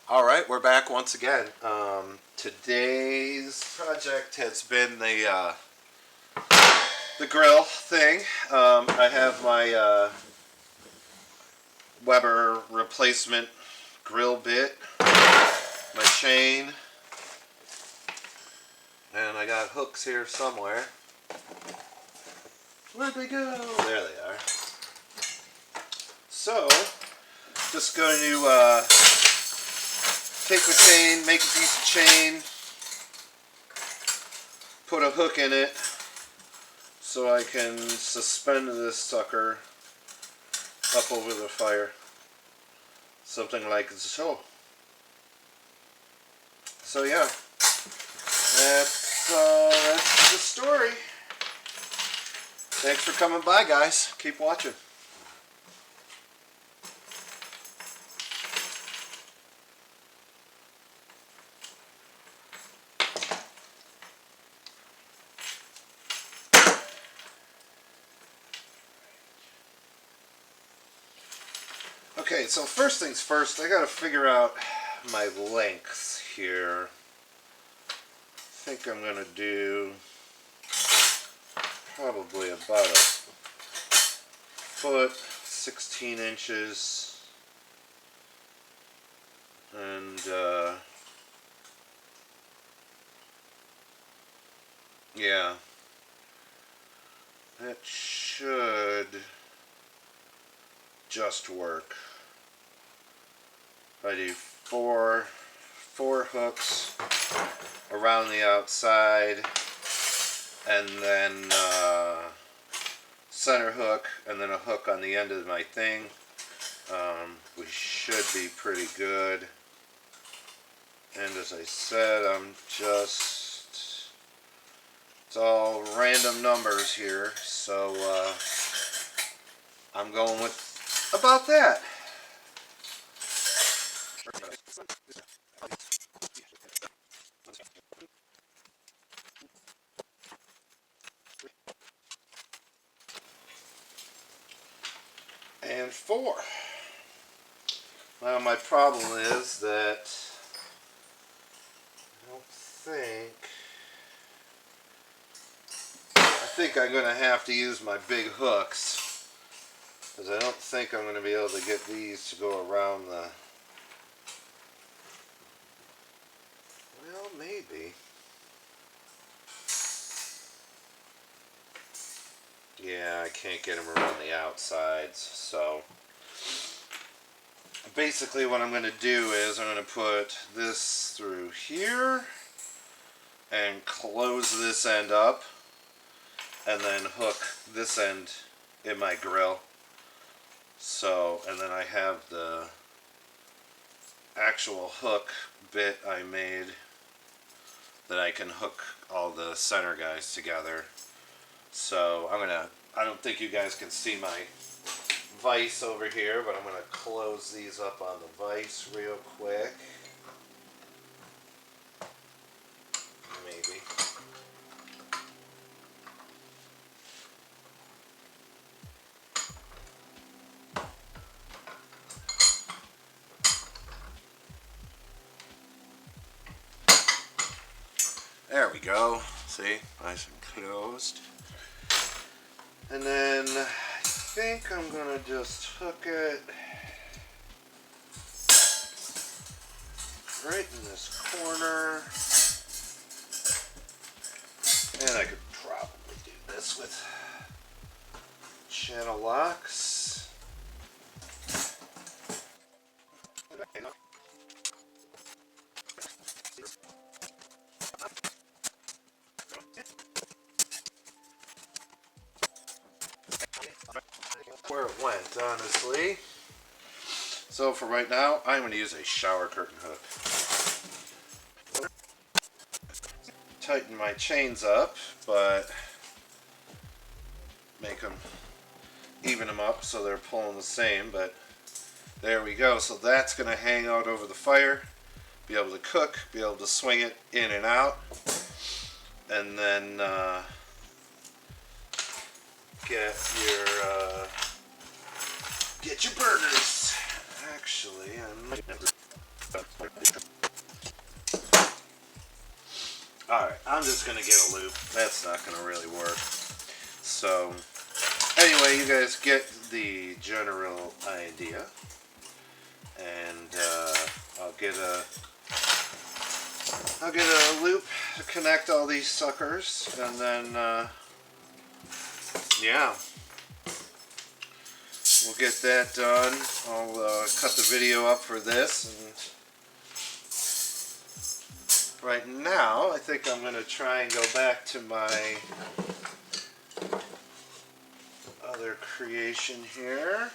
All right, we're back once again. Today's project has been the grill thing. I have my Weber replacement grill bit, my chain, and I got hooks here somewhere. Where'd they go? There they are. So, just going to take the chain, make a piece of chain, put a hook in it so I can suspend this sucker up over the fire. Something like so. So yeah, that's the story. Thanks for coming by, guys. Keep watching. Okay, so first things first, I gotta figure out my lengths here. I think I'm gonna do probably about a foot, 16 inches, and yeah, that should just work. I do four hooks around the outside, and then center hook, and then a hook on the end of my thing. We should be pretty good. And as I said, it's all random numbers here, so I'm going with about that. And 4. Now my problem is that I think I'm going to have to use my big hooks, because I don't think I'm going to be able to get these to go around the, well, maybe. Yeah, I can't get them around the outsides, so basically what I'm going to do is I'm going to put this through here and close this end up, and then hook this end in my grill. So, and then I have the actual hook bit I made that I can hook all the center guys together. So I don't think you guys can see my vise over here, but I'm going to close these up on the vise real quick. Maybe. There we go. See? Nice and closed. And then I think I'm going to just hook it right in this corner. And I could probably do this with channel locks. Where it went, honestly. So for right now, I'm going to use a shower curtain hook. Tighten my chains up, but make them, even them up so they're pulling the same, but there we go. So that's going to hang out over the fire, be able to cook, be able to swing it in and out, and then get your burgers. Actually, alright, I'm just gonna get a loop. That's not gonna really work. So, anyway, you guys get the general idea. And I'll get a loop to connect all these suckers, and then yeah, we'll get that done. I'll cut the video up for this, and right now I think I'm going to try and go back to my other creation here.